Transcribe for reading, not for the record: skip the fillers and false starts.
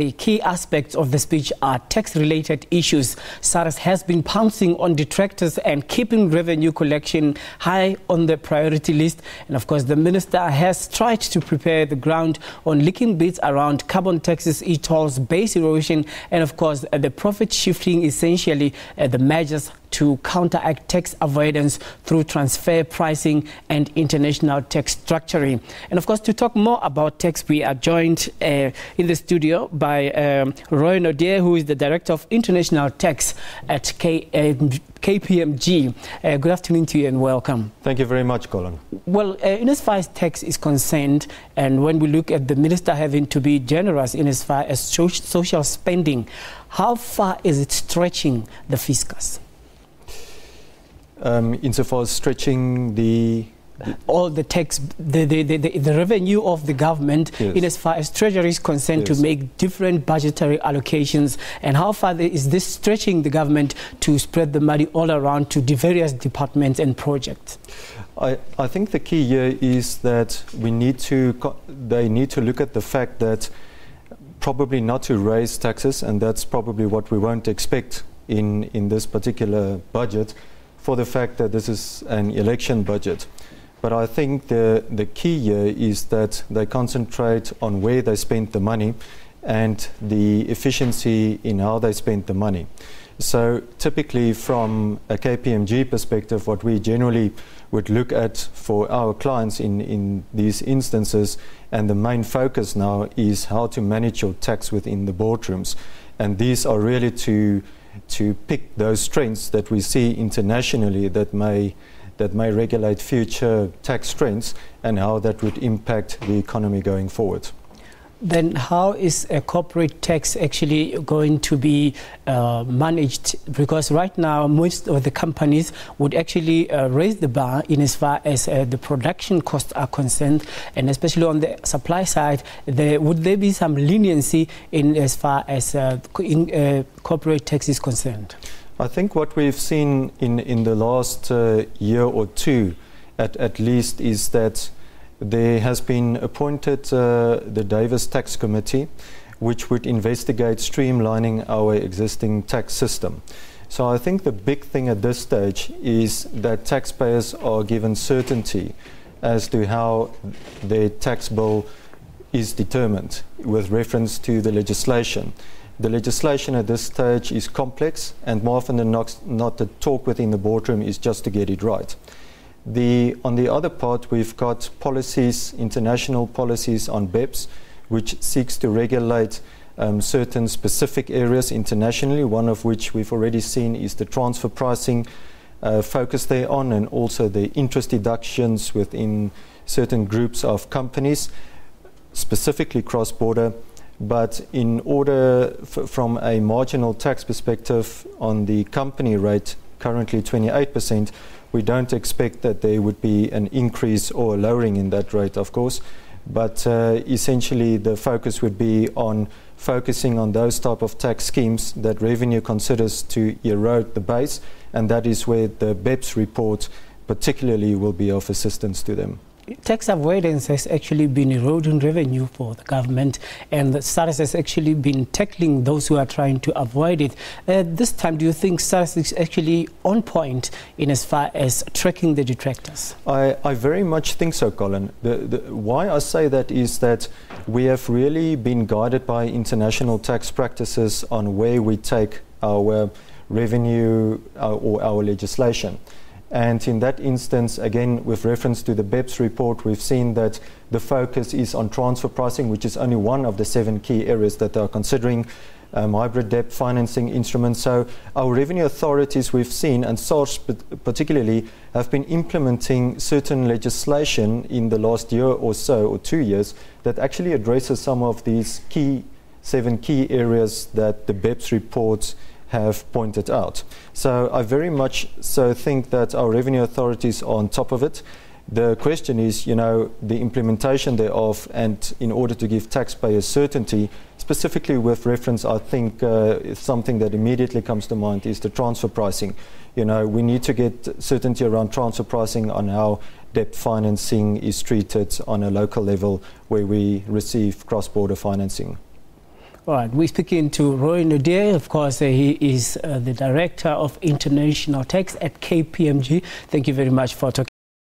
The key aspects of the speech are tax-related issues. SARS has been pouncing on detractors and keeping revenue collection high on the priority list. And of course, the minister has tried to prepare the ground on leaking bits around carbon taxes, e-tolls, base erosion, and of course, the profit shifting, essentially the measures to counteract tax avoidance through transfer pricing and international tax structuring. And of course, to talk more about tax, we are joined in the studio by Roy Naudé, who is the Director of International Tax at KPMG. Good afternoon to you and welcome. Thank you very much, Colin. Well, in as far as tax is concerned, and when we look at the minister having to be generous in as far as social spending, how far is it stretching the fiscus? Insofar as stretching all the tax, the revenue of the government, yes, in as far as Treasury is concerned, yes, to make different budgetary allocations, and how far is this stretching the government to spread the money all around to the various departments and projects? I think the key here is that they need to look at the fact that probably not to raise taxes, and that's probably what we won't expect in this particular budget, for the fact that this is an election budget. But I think the key here is that they concentrate on where they spend the money and the efficiency in how they spend the money. So typically from a KPMG perspective, what we generally would look at for our clients in these instances, and the main focus now, is how to manage your tax within the boardrooms. And these are really to pick those trends that we see internationally that may regulate future tax trends and how that would impact the economy going forward. Then how is a corporate tax actually going to be managed? Because right now most of the companies would actually raise the bar in as far as the production costs are concerned, and especially on the supply side, would there be some leniency in as far as corporate tax is concerned? I think what we've seen in the last year or two at least is that there has been appointed the Davis Tax Committee, which would investigate streamlining our existing tax system. So I think the big thing at this stage is that taxpayers are given certainty as to how their tax bill is determined with reference to the legislation. The legislation at this stage is complex, and more often than not the talk within the boardroom is just to get it right. On the other part, we've got policies, international policies on BEPS, which seeks to regulate certain specific areas internationally, one of which we've already seen is the transfer pricing focus thereon, and also the interest deductions within certain groups of companies, specifically cross-border. But in order, from a marginal tax perspective on the company rate, currently 28%, we don't expect that there would be an increase or a lowering in that rate, of course. But essentially the focus would be on focusing on those type of tax schemes that revenue considers to erode the base, and that is where the BEPS report particularly will be of assistance to them. Tax avoidance has actually been eroding revenue for the government, and the SARS has actually been tackling those who are trying to avoid it. This time, do you think SARS is actually on point in as far as tracking the detractors? I very much think so, Colin. Why I say that is that we have really been guided by international tax practices on where we take our revenue or our legislation. And in that instance, again, with reference to the BEPS report, we've seen that the focus is on transfer pricing, which is only one of the 7 key areas that they are considering, hybrid debt financing instruments. So our revenue authorities, we've seen, and SARS particularly, have been implementing certain legislation in the last year or so, or 2 years, that actually addresses some of these 7 key areas that the BEPS reports have pointed out. So I very much so think that our revenue authorities are on top of it. The question is, the implementation thereof, and in order to give taxpayers certainty, specifically with reference, I think something that immediately comes to mind is the transfer pricing. We need to get certainty around transfer pricing on how debt financing is treated on a local level where we receive cross-border financing. All right, we're speaking to Roy Nadir. Of course, he is the Director of International Tax at KPMG. Thank you very much for talking.